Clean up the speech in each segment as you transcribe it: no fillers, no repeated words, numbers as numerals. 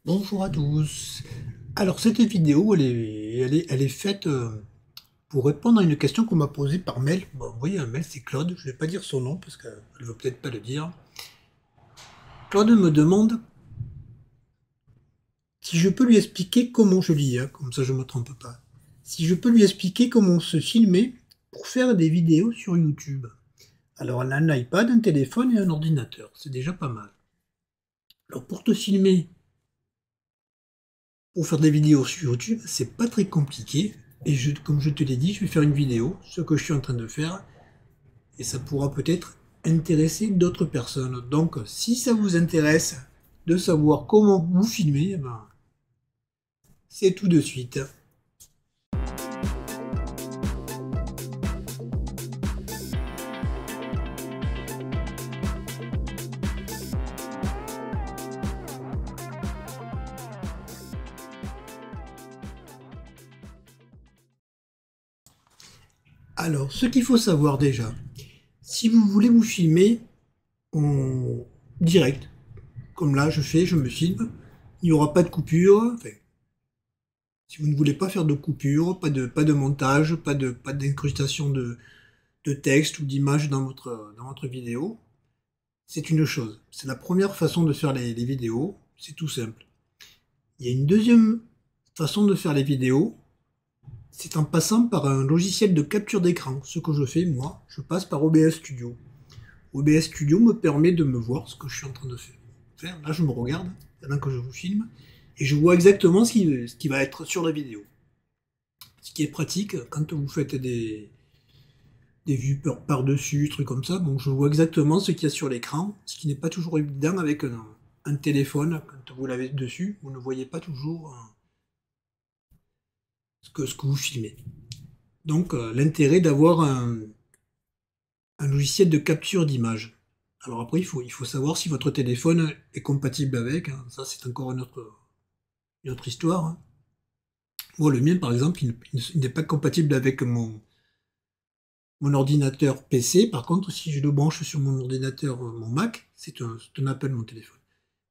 Bonjour à tous. Alors cette vidéo, elle est faite pour répondre à une question qu'on m'a posée par mail. Bon, envoyé un mail, c'est Claude. Je vais pas dire son nom parce qu'elle ne veut peut-être pas le dire. Claude me demande si je peux lui expliquer comment je lis, hein, comme ça je me trompe pas. Si je peux lui expliquer comment se filmer pour faire des vidéos sur YouTube. Alors elle a un iPad, un téléphone et un ordinateur. C'est déjà pas mal. Alors pour te filmer, pour faire des vidéos sur YouTube, c'est pas très compliqué. Et comme je te l'ai dit, je vais faire une vidéo, ce que je suis en train de faire, et ça pourra peut-être intéresser d'autres personnes. Donc, si ça vous intéresse de savoir comment vous filmer, eh ben, c'est tout de suite. Alors, ce qu'il faut savoir déjà, si vous voulez vous filmer en direct, comme là je fais, je me filme, il n'y aura pas de coupure. Enfin, si vous ne voulez pas faire de coupure, pas de montage, pas d'incrustation de texte ou d'image dans votre vidéo, c'est une chose. C'est la première façon de faire les vidéos, c'est tout simple. Il y a une deuxième façon de faire les vidéos, c'est en passant par un logiciel de capture d'écran. Ce que je fais, moi, je passe par OBS Studio. OBS Studio me permet de me voir ce que je suis en train de faire. Là, je me regarde pendant que je vous filme et je vois exactement ce qui va être sur la vidéo. Ce qui est pratique quand vous faites des vues par-dessus, trucs comme ça. Bon, je vois exactement ce qu'il y a sur l'écran, ce qui n'est pas toujours évident avec un téléphone. Quand vous l'avez dessus, vous ne voyez pas toujours ce que vous filmez. Donc, l'intérêt d'avoir un logiciel de capture d'image. Alors après, il faut savoir si votre téléphone est compatible avec, hein. Ça, c'est encore une autre histoire, hein. Moi, le mien, par exemple, il n'est pas compatible avec mon ordinateur PC. Par contre, si je le branche sur mon ordinateur, mon Mac, c'est un Apple, mon téléphone.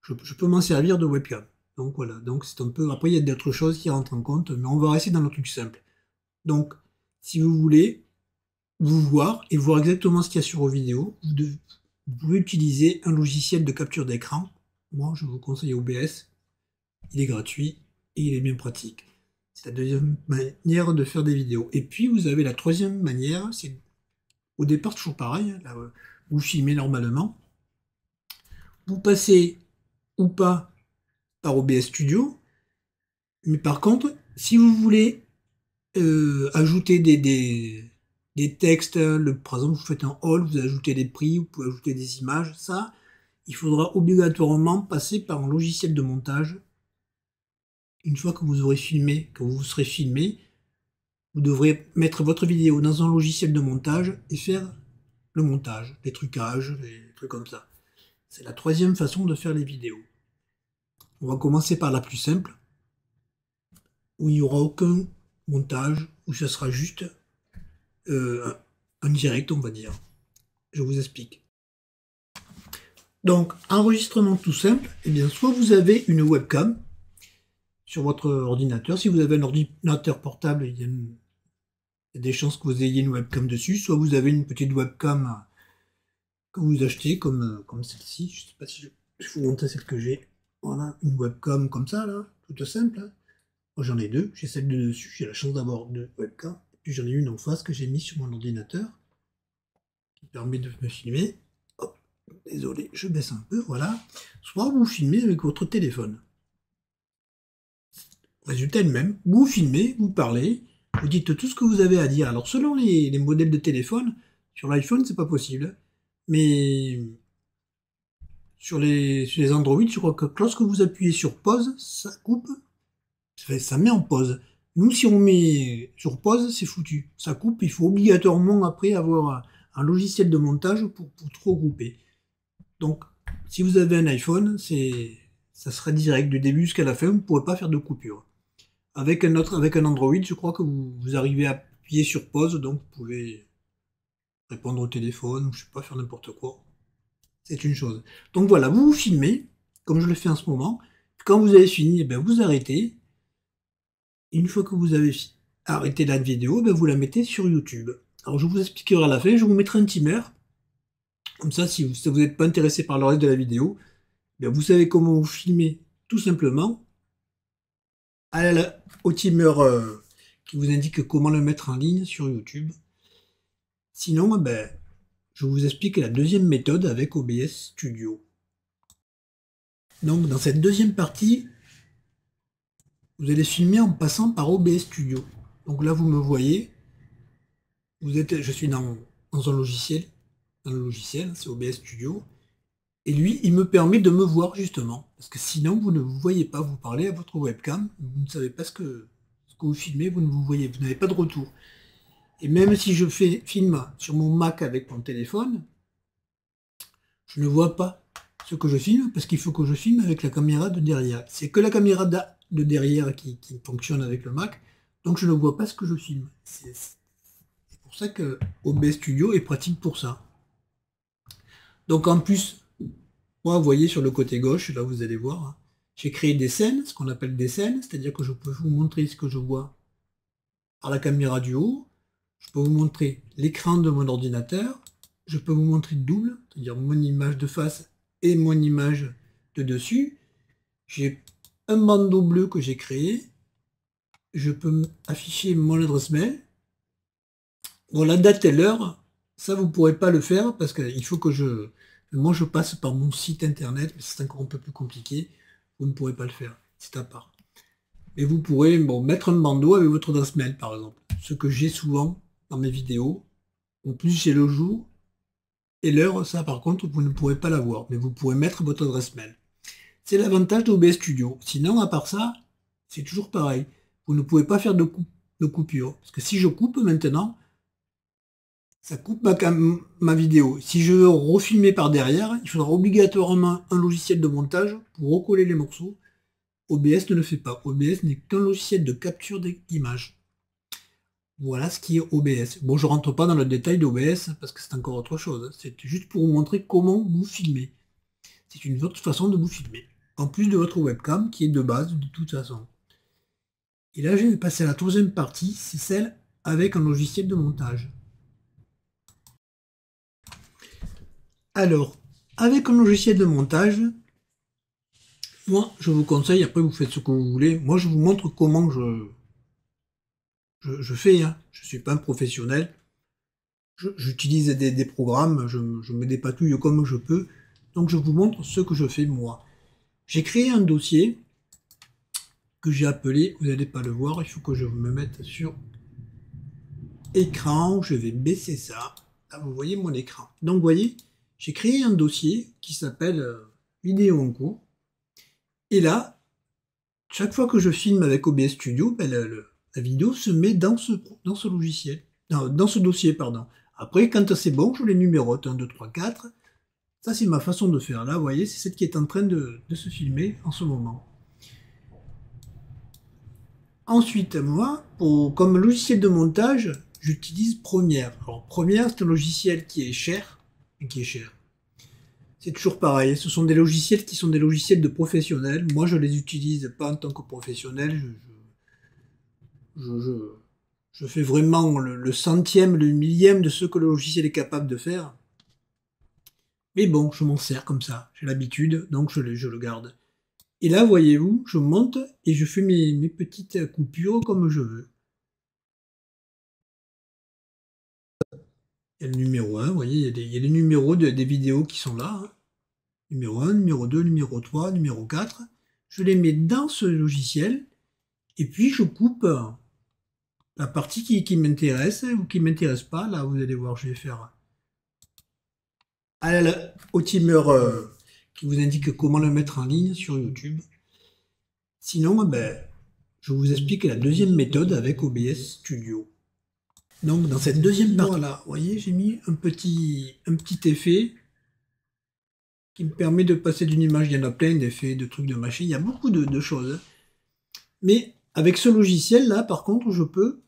Je peux m'en servir de webcam. Donc voilà, donc c'est un peu. Après, il y a d'autres choses qui rentrent en compte, mais on va rester dans le truc simple. Donc, si vous voulez vous voir et voir exactement ce qu'il y a sur vos vidéos, vous pouvez utiliser un logiciel de capture d'écran. Moi, je vous conseille OBS. Il est gratuit et il est bien pratique. C'est la deuxième manière de faire des vidéos. Et puis, vous avez la troisième manière, c'est au départ toujours pareil, hein. Là, vous filmez normalement. Vous passez ou pas par OBS Studio, mais par contre, si vous voulez ajouter des textes, par exemple, vous faites un haul, vous ajoutez des prix, vous pouvez ajouter des images, ça, il faudra obligatoirement passer par un logiciel de montage. Une fois que vous aurez filmé, que vous serez filmé, vous devrez mettre votre vidéo dans un logiciel de montage et faire le montage, les trucages, les trucs comme ça. C'est la troisième façon de faire les vidéos. On va commencer par la plus simple, où il n'y aura aucun montage, où ce sera juste un direct, on va dire. Je vous explique. Donc, enregistrement tout simple, eh bien, soit vous avez une webcam sur votre ordinateur. Si vous avez un ordinateur portable, il y a des chances que vous ayez une webcam dessus. Soit vous avez une petite webcam que vous achetez, comme celle-ci. Je ne sais pas si je vais vous montrer celle que j'ai. Voilà, une webcam comme ça, là, toute simple, hein. Moi, j'en ai deux. J'ai celle de dessus. J'ai la chance d'avoir deux webcams. Et puis, j'en ai une en face que j'ai mise sur mon ordinateur qui permet de me filmer. Hop, désolé, je baisse un peu, voilà. Soit vous filmez avec votre téléphone. Résultat est le même. Vous filmez, vous parlez, vous dites tout ce que vous avez à dire. Alors, selon les modèles de téléphone, sur l'iPhone, c'est pas possible. Mais sur les Android, je crois que lorsque vous appuyez sur pause, ça coupe, ça met en pause. Nous, si on met sur pause, c'est foutu. Ça coupe, il faut obligatoirement après avoir un logiciel de montage pour tout regrouper. Donc, si vous avez un iPhone, ça sera direct du début jusqu'à la fin, vous ne pourrez pas faire de coupure. Avec un Android, je crois que vous arrivez à appuyer sur pause, donc vous pouvez répondre au téléphone, ou je sais pas, faire n'importe quoi. C'est une chose. Donc voilà, vous vous filmez, comme je le fais en ce moment. quand vous avez fini, eh ben, vous arrêtez. Et une fois que vous avez arrêté la vidéo, ben, vous la mettez sur YouTube. Alors je vous expliquerai à la fin, je vous mettrai un timer. Comme ça, si vous n'êtes pas intéressé par le reste de la vidéo, ben, vous savez comment vous filmer tout simplement. Au timer qui vous indique comment le mettre en ligne sur YouTube. Sinon, ben, je vous explique la deuxième méthode avec OBS Studio. Donc dans cette deuxième partie, vous allez filmer en passant par OBS Studio. Donc là, vous me voyez, je suis dans un logiciel, c'est OBS Studio, et lui, il me permet de me voir justement, parce que sinon, vous ne vous voyez pas, vous parlez à votre webcam, vous ne savez pas ce que vous filmez, vous ne vous voyez, vous n'avez pas de retour. Et même si je filme sur mon Mac avec mon téléphone, je ne vois pas ce que je filme, parce qu'il faut que je filme avec la caméra de derrière. C'est que la caméra de derrière qui fonctionne avec le Mac, donc je ne vois pas ce que je filme. C'est pour ça que OBS Studio est pratique pour ça. Donc en plus, moi, vous voyez sur le côté gauche, là vous allez voir, hein, j'ai créé des scènes, ce qu'on appelle des scènes, c'est-à-dire que je peux vous montrer ce que je vois par la caméra du haut, je peux vous montrer l'écran de mon ordinateur, je peux vous montrer double, c'est-à-dire mon image de face et mon image de dessus. J'ai un bandeau bleu que j'ai créé, je peux afficher mon adresse mail. Bon, la date et l'heure, ça vous ne pourrez pas le faire parce qu'il faut que moi je passe par mon site internet, mais c'est encore un peu plus compliqué, vous ne pourrez pas le faire, c'est à part. Et vous pourrez mettre un bandeau avec votre adresse mail par exemple, ce que j'ai souvent dans mes vidéos. En plus j'ai le jour et l'heure, ça par contre vous ne pourrez pas l'avoir, mais vous pourrez mettre votre adresse mail. C'est l'avantage d'OBS Studio. Sinon, à part ça, c'est toujours pareil. Vous ne pouvez pas faire de coupure. Parce que si je coupe maintenant, ça coupe ma vidéo. Si je veux refilmer par derrière, il faudra obligatoirement un logiciel de montage pour recoller les morceaux. OBS ne le fait pas. OBS n'est qu'un logiciel de capture d'image. Voilà ce qui est OBS. Bon, je ne rentre pas dans le détail d'OBS parce que c'est encore autre chose. C'est juste pour vous montrer comment vous filmer. C'est une autre façon de vous filmer. En plus de votre webcam qui est de base de toute façon. Et là, je vais passer à la troisième partie, c'est celle avec un logiciel de montage. Alors, avec un logiciel de montage, moi, je vous conseille, après vous faites ce que vous voulez, moi je vous montre comment je fais, hein. Je ne suis pas un professionnel, j'utilise des programmes, je me dépatouille comme je peux, donc je vous montre ce que je fais moi. J'ai créé un dossier que j'ai appelé, vous n'allez pas le voir, il faut que je me mette sur écran, je vais baisser ça, là vous voyez mon écran. Donc vous voyez, j'ai créé un dossier qui s'appelle vidéo en cours, et là, chaque fois que je filme avec OBS Studio, ben la vidéo se met dans ce logiciel, dans ce dossier, pardon. Après, quand c'est bon, je les numérote, 1, 2, 3, 4. Ça, c'est ma façon de faire. Là, vous voyez, c'est celle qui est en train de se filmer en ce moment. Ensuite, moi, comme logiciel de montage, j'utilise Premiere. Alors, Premiere, c'est un logiciel qui est cher. C'est toujours pareil, ce sont des logiciels qui sont des logiciels de professionnels. Moi, je les utilise pas en tant que professionnel. Je fais vraiment le centième, le millième de ce que le logiciel est capable de faire. Mais bon, je m'en sers comme ça. J'ai l'habitude, donc je le garde. Et là, voyez-vous, je monte et je fais mes petites coupures comme je veux. Il y a le numéro 1, vous voyez, il y a les numéros des vidéos qui sont là. Hein. Numéro 1, numéro 2, numéro 3, numéro 4. Je les mets dans ce logiciel et puis je coupe la partie qui m'intéresse ou qui ne m'intéresse pas. Là, vous allez voir, je vais faire au timer qui vous indique comment le mettre en ligne sur YouTube. Sinon, ben, je vous explique la deuxième méthode avec OBS Studio. Donc, dans cette deuxième partie, là, vous voyez, j'ai mis un petit effet qui me permet de passer d'une image. Il y en a plein d'effets, de trucs, de machines. Il y a beaucoup de choses. Hein. Mais avec ce logiciel-là, par contre, je peux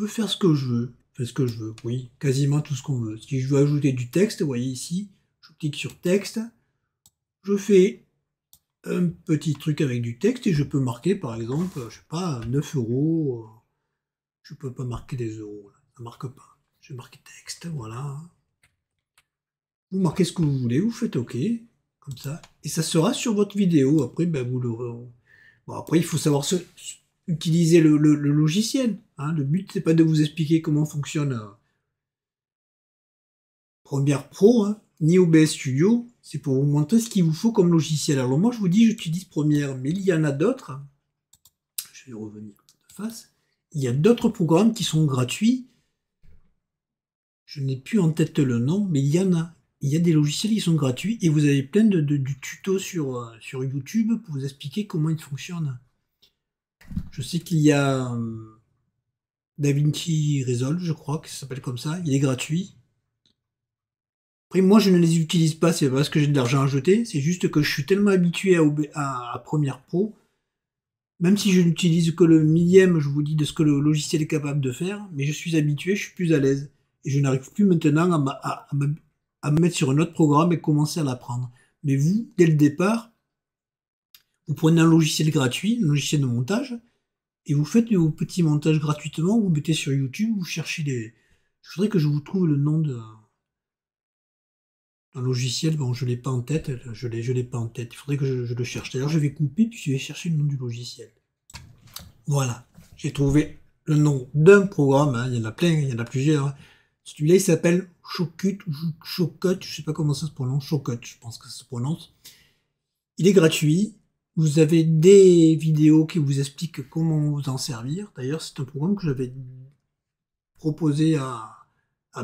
faire ce que je veux. Enfin, ce que je veux, oui, quasiment tout ce qu'on veut. Si je veux ajouter du texte, vous voyez ici, je clique sur texte, je fais un petit truc avec du texte et je peux marquer par exemple, je sais pas, 9 euros. Je peux pas marquer des euros, là. Ça marque pas. Je vais marquer texte, voilà. Vous marquez ce que vous voulez, vous faites OK, comme ça, et ça sera sur votre vidéo. Après, ben, vous l'aurez. Bon, après, il faut savoir utiliser le logiciel. Hein. Le but, c'est pas de vous expliquer comment fonctionne Premiere Pro, hein, ni OBS Studio. C'est pour vous montrer ce qu'il vous faut comme logiciel. Alors moi, je vous dis, j'utilise Premiere, mais il y en a d'autres. Je vais revenir de face. Il y a d'autres programmes qui sont gratuits. Je n'ai plus en tête le nom, mais il y en a. Il y a des logiciels qui sont gratuits et vous avez plein de tutos sur YouTube pour vous expliquer comment ils fonctionnent. Je sais qu'il y a DaVinci Resolve, je crois que ça s'appelle comme ça. Il est gratuit. Après, moi, je ne les utilise pas, c'est pas parce que j'ai de l'argent à jeter. C'est juste que je suis tellement habitué à Premiere Pro. Même si je n'utilise que le millième, je vous dis, de ce que le logiciel est capable de faire, mais je suis habitué, je suis plus à l'aise. Et je n'arrive plus maintenant à me mettre sur un autre programme et commencer à l'apprendre. Mais vous, dès le départ, vous prenez un logiciel gratuit, un logiciel de montage, et vous faites vos petits montages gratuitement, vous mettez sur YouTube, vous cherchez des... Je voudrais que je vous trouve le nom d'un logiciel, bon je l'ai pas en tête, je l'ai pas en tête, il faudrait que je le cherche. D'ailleurs je vais couper, puis je vais chercher le nom du logiciel. Voilà, j'ai trouvé le nom d'un programme, hein, il y en a plein, il y en a plusieurs. Hein. Celui-là il s'appelle Showcut, Showcut, je sais pas comment ça se prononce, Showcut, je pense que ça se prononce. Il est gratuit, vous avez des vidéos qui vous expliquent comment vous en servir. D'ailleurs c'est un programme que j'avais proposé à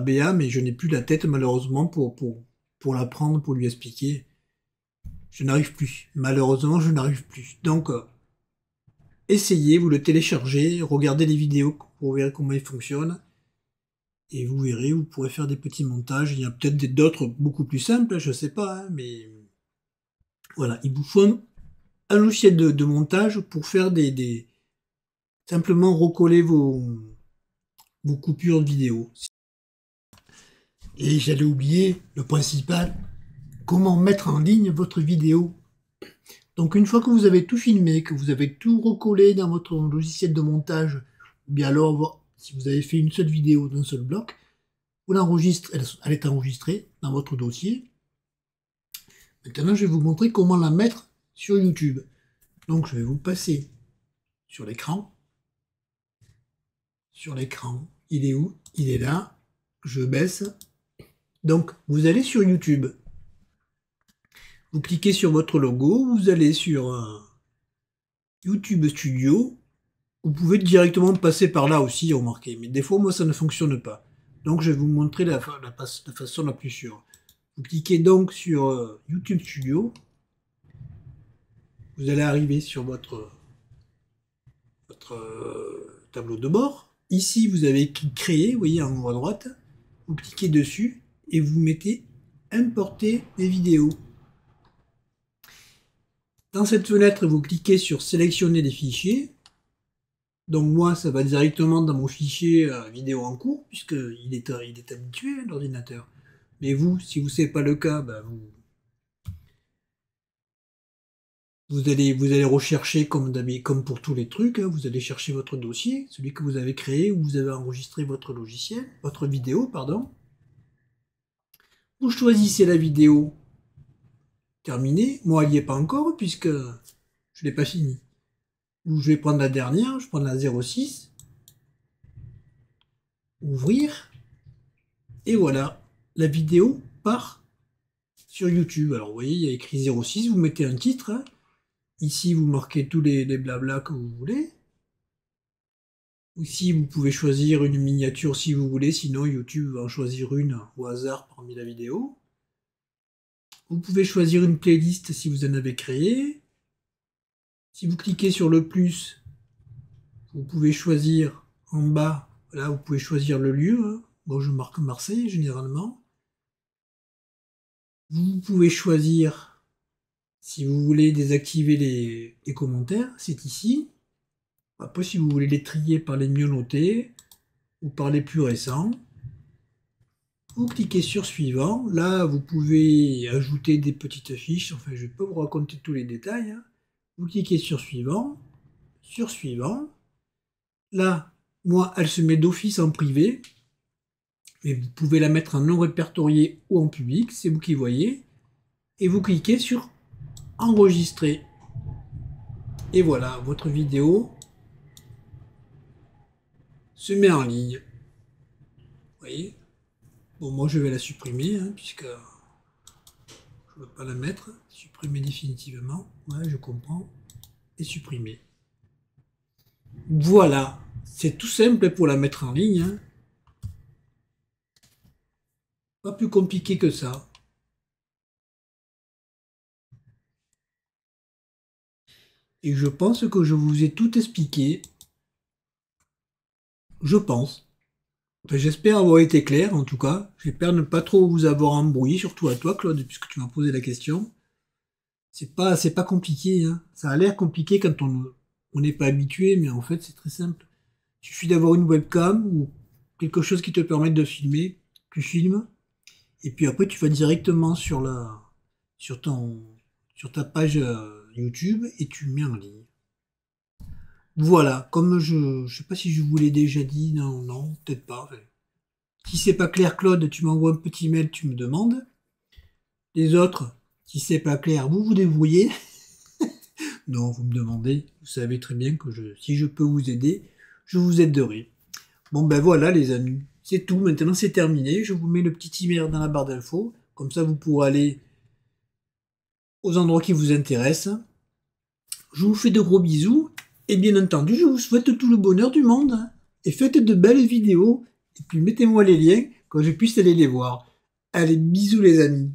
Béa, mais je n'ai plus la tête malheureusement pour l'apprendre, pour lui expliquer. Je n'arrive plus. Malheureusement, je n'arrive plus. Donc, essayez, vous le téléchargez, regardez les vidéos pour voir comment il fonctionne. Et vous verrez, vous pourrez faire des petits montages. Il y a peut-être d'autres beaucoup plus simples, je sais pas, hein, mais voilà. Il vous faut un logiciel de montage pour faire simplement recoller vos coupures de vidéo. Et j'allais oublier le principal, comment mettre en ligne votre vidéo. Donc une fois que vous avez tout filmé, que vous avez tout recollé dans votre logiciel de montage, ou bien alors si vous avez fait une seule vidéo d'un seul bloc, vous l'enregistrez, elle est enregistrée dans votre dossier. Maintenant je vais vous montrer comment la mettre sur YouTube. Donc je vais vous passer sur l'écran. Sur l'écran, il est où? Il est là. Je baisse. Donc vous allez sur YouTube. Vous cliquez sur votre logo, vous allez sur YouTube Studio. Vous pouvez directement passer par là aussi, remarquez. Mais des fois, moi, ça ne fonctionne pas. Donc, je vais vous montrer la façon la plus sûre. Vous cliquez donc sur YouTube Studio. Vous allez arriver sur votre tableau de bord. Ici, vous avez créé, vous voyez en haut à droite. Vous cliquez dessus et vous mettez Importer des vidéos. Dans cette fenêtre, vous cliquez sur Sélectionner des fichiers. Donc moi, ça va directement dans mon fichier vidéo en cours, puisqu'il est habitué, hein, l'ordinateur. Mais vous, si ce n'est pas le cas, bah, vous allez rechercher comme pour tous les trucs, hein, vous allez chercher votre dossier, celui que vous avez créé, où vous avez enregistré votre vidéo, pardon. Vous choisissez la vidéo terminée. Moi, elle n'y est pas encore, puisque je ne l'ai pas fini. Je vais prendre la dernière, je prends la 06. Ouvrir. Et voilà, la vidéo part sur YouTube. Alors vous voyez, il y a écrit 06, vous mettez un titre. Hein. Ici, vous marquez tous les blabla que vous voulez. Ici, vous pouvez choisir une miniature si vous voulez, sinon YouTube va en choisir une au hasard parmi la vidéo. Vous pouvez choisir une playlist si vous en avez créé. Si vous cliquez sur le plus, vous pouvez choisir en bas, là vous pouvez choisir le lieu. Hein. Bon, je marque Marseille généralement. Vous pouvez choisir, si vous voulez désactiver les commentaires, c'est ici. Après, si vous voulez les trier par les mieux notés ou par les plus récents, Vous cliquez sur suivant. Là, vous pouvez ajouter des petites fiches. Enfin, je ne vais pas vous raconter tous les détails, hein. Vous cliquez sur suivant. Sur suivant. Là, moi, elle se met d'office en privé. Mais vous pouvez la mettre en non répertorié ou en public. C'est vous qui voyez. Et vous cliquez sur enregistrer. Et voilà, votre vidéo se met en ligne. Vous voyez? Bon, moi, je vais la supprimer, hein, puisque je ne veux pas la mettre. Supprimer définitivement. Ouais, je comprends. Et supprimer. Voilà. C'est tout simple pour la mettre en ligne, hein. Pas plus compliqué que ça. Et je pense que je vous ai tout expliqué. Je pense. Enfin, j'espère avoir été clair, en tout cas. J'espère ne pas trop vous avoir embrouillé, surtout à toi, Claude, puisque tu m'as posé la question. C'est pas compliqué, hein. Ça a l'air compliqué quand on n'est pas habitué, mais en fait, c'est très simple. Il suffit d'avoir une webcam ou quelque chose qui te permette de filmer. Tu filmes. Et puis après, tu vas directement sur ton, sur ta page YouTube et tu le mets en ligne. Voilà, comme je sais pas si je vous l'ai déjà dit, non, peut-être pas. Enfin, si c'est pas clair, Claude, tu m'envoies un petit mail, tu me demandes. Les autres, si c'est pas clair, vous vous débrouillez. Non, vous me demandez, vous savez très bien que si je peux vous aider, je vous aiderai. Bon ben voilà les amis, c'est tout, maintenant c'est terminé. Je vous mets le petit email dans la barre d'infos, comme ça vous pourrez aller aux endroits qui vous intéressent. Je vous fais de gros bisous, et bien entendu, je vous souhaite tout le bonheur du monde. Et faites de belles vidéos, et puis mettez-moi les liens, que je puisse aller les voir. Allez, bisous les amis.